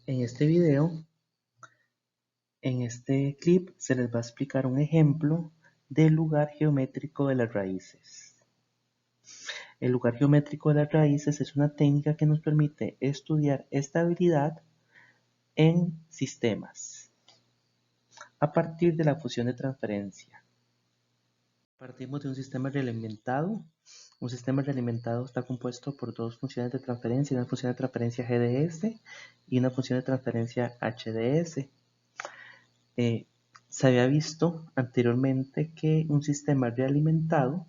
En este video, en este clip, se les va a explicar un ejemplo del lugar geométrico de las raíces. El lugar geométrico de las raíces es una técnica que nos permite estudiar estabilidad en sistemas a partir de la función de transferencia. Partimos de un sistema realimentado. Un sistema realimentado está compuesto por dos funciones de transferencia, una función de transferencia GDS y una función de transferencia HDS. Se había visto anteriormente que un sistema realimentado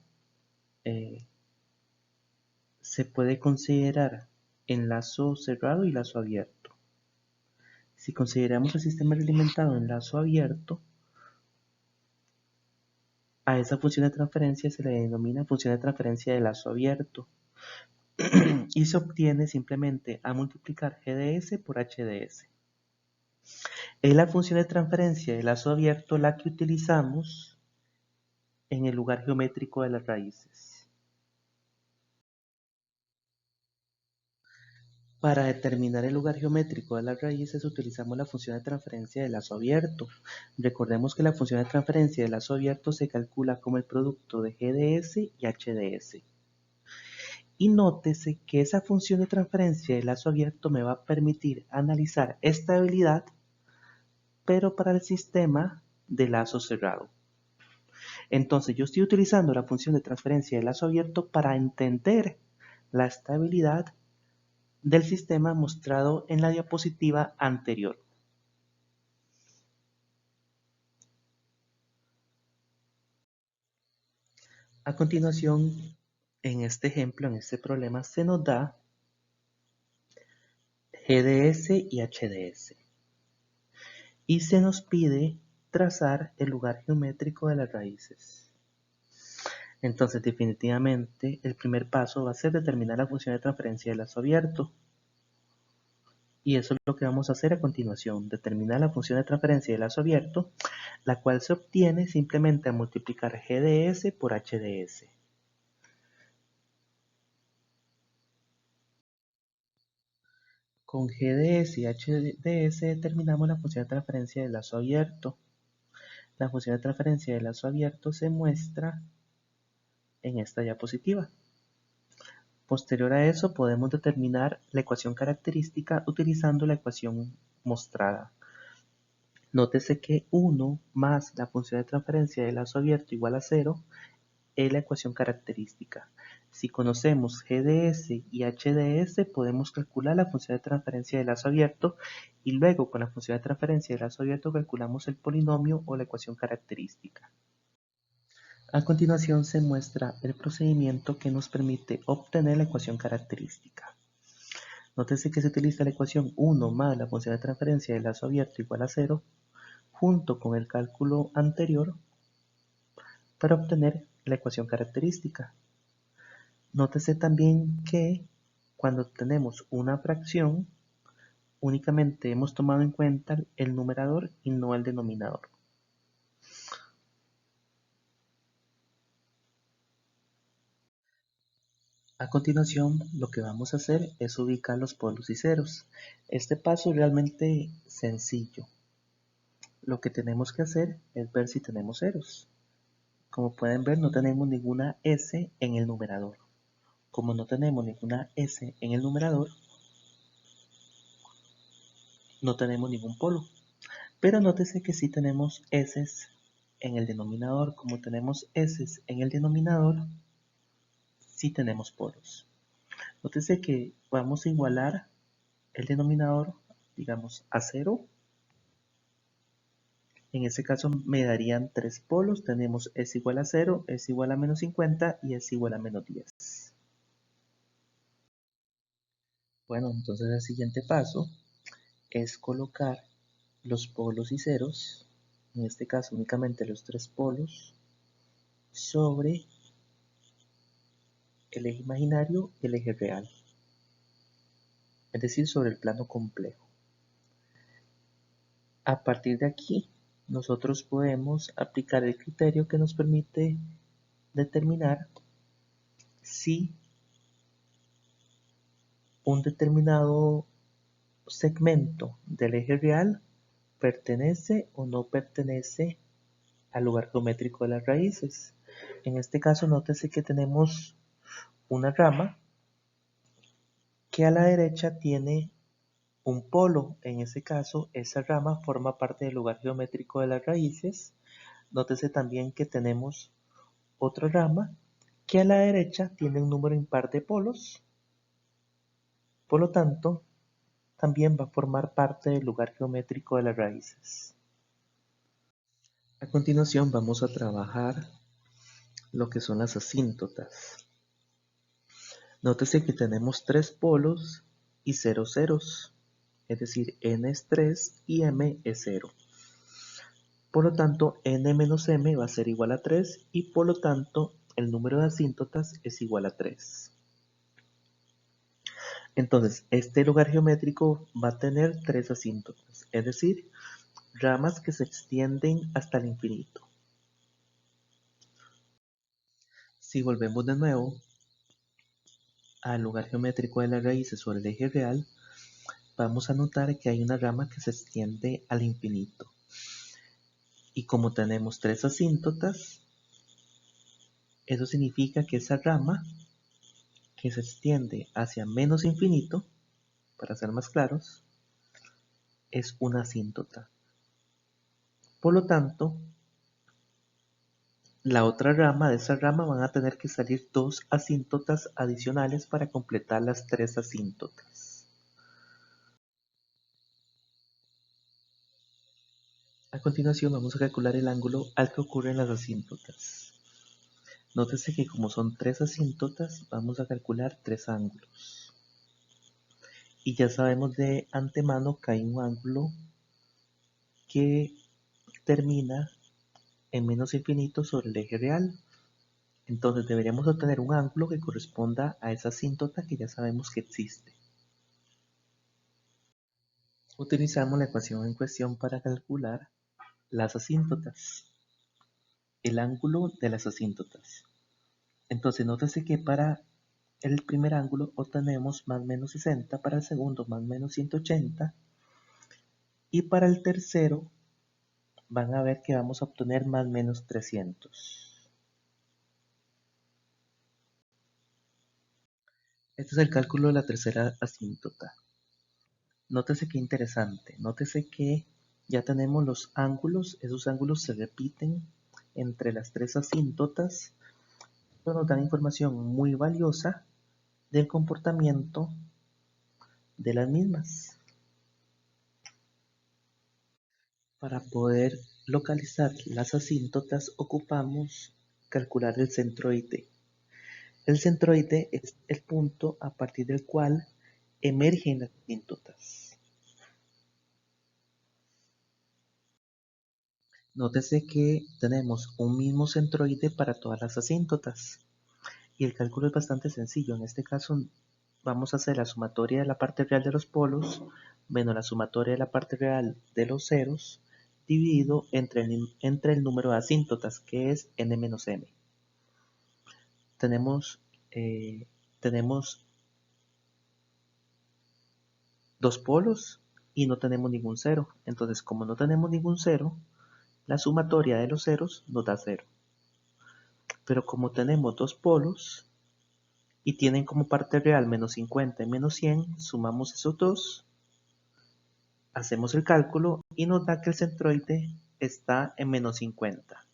se puede considerar en lazo cerrado y lazo abierto. Si consideramos el sistema realimentado en lazo abierto, a esa función de transferencia se le denomina función de transferencia de lazo abierto y se obtiene simplemente a multiplicar GDS por HDS. Es la función de transferencia de lazo abierto la que utilizamos en el lugar geométrico de las raíces. Para determinar el lugar geométrico de las raíces utilizamos la función de transferencia de lazo abierto. Recordemos que la función de transferencia de lazo abierto se calcula como el producto de GDS y HDS. Y nótese que esa función de transferencia de lazo abierto me va a permitir analizar estabilidad, pero para el sistema de lazo cerrado. Entonces yo estoy utilizando la función de transferencia de lazo abierto para entender la estabilidad del sistema mostrado en la diapositiva anterior. A continuación, en este ejemplo, en este problema, se nos da GDS y HDS. Y se nos pide trazar el lugar geométrico de las raíces. Entonces, definitivamente, el primer paso va a ser determinar la función de transferencia de lazo abierto. Y eso es lo que vamos a hacer a continuación, determinar la función de transferencia de lazo abierto, la cual se obtiene simplemente a multiplicar GDS por HDS. Con GDS y HDS determinamos la función de transferencia de lazo abierto. La función de transferencia de lazo abierto se muestra en esta diapositiva. Posterior a eso podemos determinar la ecuación característica utilizando la ecuación mostrada. Nótese que 1 más la función de transferencia de lazo abierto igual a 0 es la ecuación característica. Si conocemos GDS y HDS, podemos calcular la función de transferencia de lazo abierto y luego con la función de transferencia de lazo abierto calculamos el polinomio o la ecuación característica. A continuación se muestra el procedimiento que nos permite obtener la ecuación característica. Nótese que se utiliza la ecuación 1 más la función de transferencia de lazo abierto igual a 0 junto con el cálculo anterior para obtener la ecuación característica. Nótese también que cuando obtenemos una fracción, únicamente hemos tomado en cuenta el numerador y no el denominador. A continuación, lo que vamos a hacer es ubicar los polos y ceros. Este paso es realmente sencillo. Lo que tenemos que hacer es ver si tenemos ceros. Como pueden ver, no tenemos ninguna S en el numerador. Como no tenemos ninguna S en el numerador, no tenemos ningún polo. Pero nótese que sí tenemos S en el denominador. Como tenemos S en el denominador, sí tenemos polos. Nótese que vamos a igualar el denominador, digamos, a 0. En este caso me darían 3 polos. Tenemos S igual a 0, S igual a menos 50 y S igual a menos 10. Bueno, entonces el siguiente paso es colocar los polos y ceros, en este caso únicamente los 3 polos, sobre el eje imaginario y el eje real, es decir, sobre el plano complejo. A partir de aquí, nosotros podemos aplicar el criterio que nos permite determinar si un determinado segmento del eje real pertenece o no pertenece al lugar geométrico de las raíces. En este caso, nótese que tenemos una rama que a la derecha tiene un polo. En ese caso, esa rama forma parte del lugar geométrico de las raíces. Nótese también que tenemos otra rama que a la derecha tiene un número impar de polos. Por lo tanto, también va a formar parte del lugar geométrico de las raíces. A continuación vamos a trabajar lo que son las asíntotas. Nótese que tenemos 3 polos y 0 ceros, es decir, n es 3 y m es 0. Por lo tanto, n menos m va a ser igual a 3 y por lo tanto el número de asíntotas es igual a 3. Entonces, este lugar geométrico va a tener 3 asíntotas, es decir, ramas que se extienden hasta el infinito. Si volvemos de nuevo al lugar geométrico de las raíces sobre el eje real, vamos a notar que hay una rama que se extiende al infinito. Y como tenemos 3 asíntotas, eso significa que esa rama que se extiende hacia menos infinito, para ser más claros, es una asíntota. Por lo tanto, la otra rama de esa rama van a tener que salir 2 asíntotas adicionales para completar las 3 asíntotas. A continuación vamos a calcular el ángulo al que ocurren las asíntotas. Nótese que como son 3 asíntotas, vamos a calcular 3 ángulos. Y ya sabemos de antemano que hay un ángulo que termina en menos infinito sobre el eje real. Entonces deberíamos obtener un ángulo que corresponda a esa asíntota que ya sabemos que existe. Utilizamos la ecuación en cuestión para calcular las asíntotas, el ángulo de las asíntotas. Entonces nótese que para el primer ángulo obtenemos más o menos 60, para el segundo más o menos 180 y para el tercero van a ver que vamos a obtener más o menos 300. Este es el cálculo de la tercera asíntota. Nótese que interesante, nótese que ya tenemos los ángulos, esos ángulos se repiten entre las 3 asíntotas, pero nos dan información muy valiosa del comportamiento de las mismas. Para poder localizar las asíntotas ocupamos calcular el centroide. El centroide es el punto a partir del cual emergen las asíntotas. Nótese que tenemos un mismo centroide para todas las asíntotas y el cálculo es bastante sencillo. En este caso vamos a hacer la sumatoria de la parte real de los polos menos la sumatoria de la parte real de los ceros dividido entre el número de asíntotas, que es n menos m. Tenemos dos polos y no tenemos ningún cero. Entonces, como no tenemos ningún cero, la sumatoria de los ceros nos da 0. Pero como tenemos dos polos y tienen como parte real menos 50 y menos 100, sumamos esos dos, hacemos el cálculo y nos da que el centroide está en menos 50.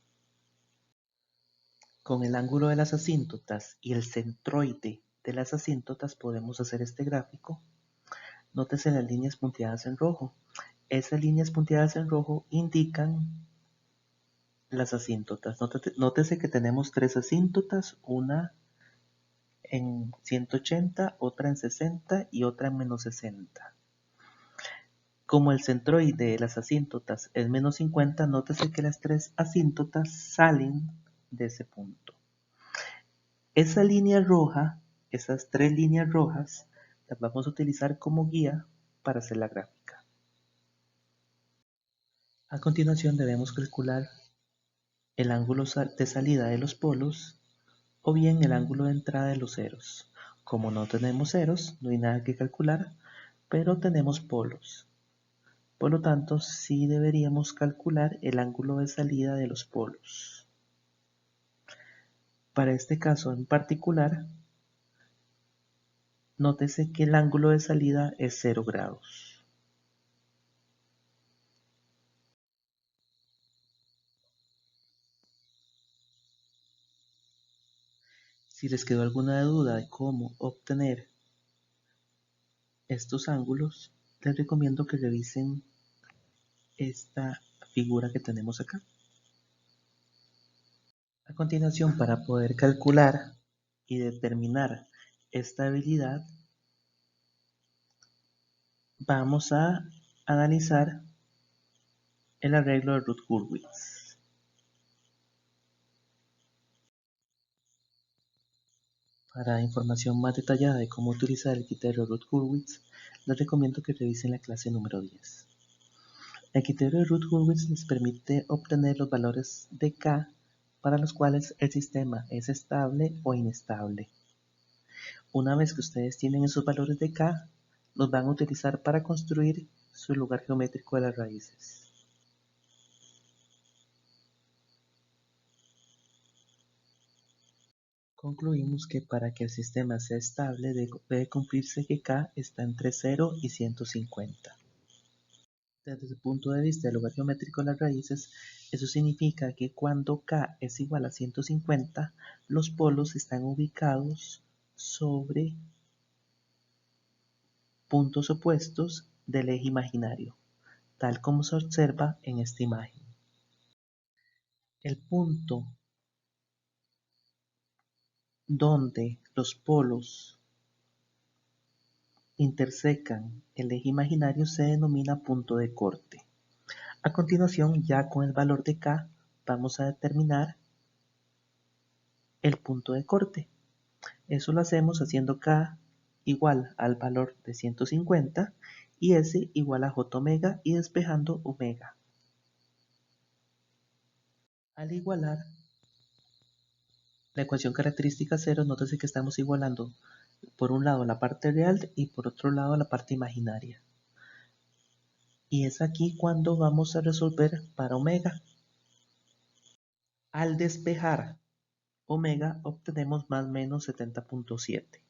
Con el ángulo de las asíntotas y el centroide de las asíntotas podemos hacer este gráfico. Nótese las líneas punteadas en rojo. Esas líneas punteadas en rojo indican las asíntotas. Nótese que tenemos 3 asíntotas, una en 180, otra en 60 y otra en menos 60. Como el centroide de las asíntotas es menos 50, nótese que las 3 asíntotas salen de ese punto. Esa línea roja, esas 3 líneas rojas, las vamos a utilizar como guía para hacer la gráfica. A continuación debemos calcular el ángulo de salida de los polos o bien el ángulo de entrada de los ceros. Como no tenemos ceros, no hay nada que calcular, pero tenemos polos. Por lo tanto, sí deberíamos calcular el ángulo de salida de los polos. Para este caso en particular, nótese que el ángulo de salida es 0 grados. Si les quedó alguna duda de cómo obtener estos ángulos, les recomiendo que revisen esta figura que tenemos acá. A continuación, para poder calcular y determinar esta habilidad, vamos a analizar el arreglo de Routh-Hurwitz. Para información más detallada de cómo utilizar el criterio Routh-Hurwitz, les recomiendo que revisen la clase número 10. El criterio de Routh-Hurwitz les permite obtener los valores de K para los cuales el sistema es estable o inestable. Una vez que ustedes tienen esos valores de K, los van a utilizar para construir su lugar geométrico de las raíces. Concluimos que para que el sistema sea estable debe cumplirse que K está entre 0 y 150. Desde el punto de vista del lugar geométrico de las raíces, eso significa que cuando K es igual a 150, los polos están ubicados sobre puntos opuestos del eje imaginario, tal como se observa en esta imagen. El punto donde los polos intersecan el eje imaginario se denomina punto de corte. A continuación, ya con el valor de K, vamos a determinar el punto de corte. Eso lo hacemos haciendo K igual al valor de 150 y S igual a J omega y despejando omega. Al igualar la ecuación característica 0, nótese que estamos igualando por un lado la parte real y por otro lado la parte imaginaria. Y es aquí cuando vamos a resolver para omega. Al despejar omega obtenemos más o menos 70.7.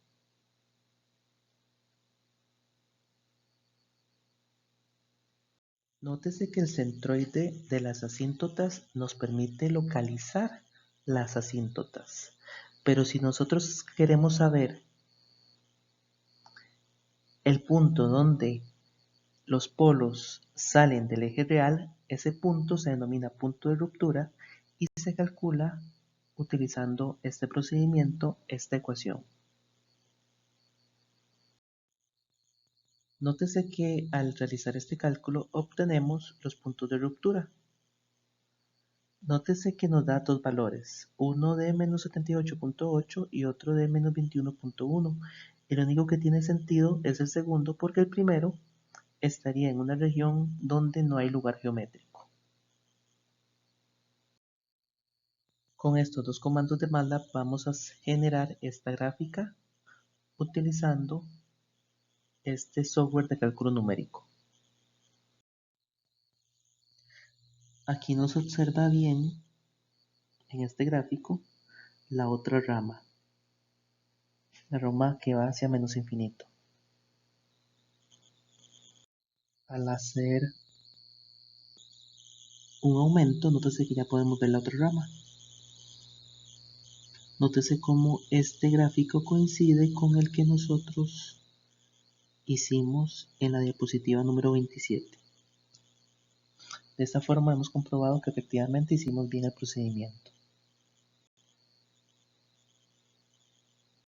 Nótese que el centroide de las asíntotas nos permite localizar las asíntotas. Pero si nosotros queremos saber el punto donde los polos salen del eje real, ese punto se denomina punto de ruptura y se calcula utilizando este procedimiento, esta ecuación. Nótese que al realizar este cálculo obtenemos los puntos de ruptura. Nótese que nos da dos valores, uno de menos 78.8 y otro de menos 21.1. El único que tiene sentido es el segundo porque el primero estaría en una región donde no hay lugar geométrico. Con estos dos comandos de MATLAB vamos a generar esta gráfica utilizando este software de cálculo numérico. Aquí nos observa bien en este gráfico la otra rama, la rama que va hacia menos infinito. Al hacer un aumento, nótese que ya podemos ver la otra rama. Nótese cómo este gráfico coincide con el que nosotros hicimos en la diapositiva número 27. De esta forma hemos comprobado que efectivamente hicimos bien el procedimiento.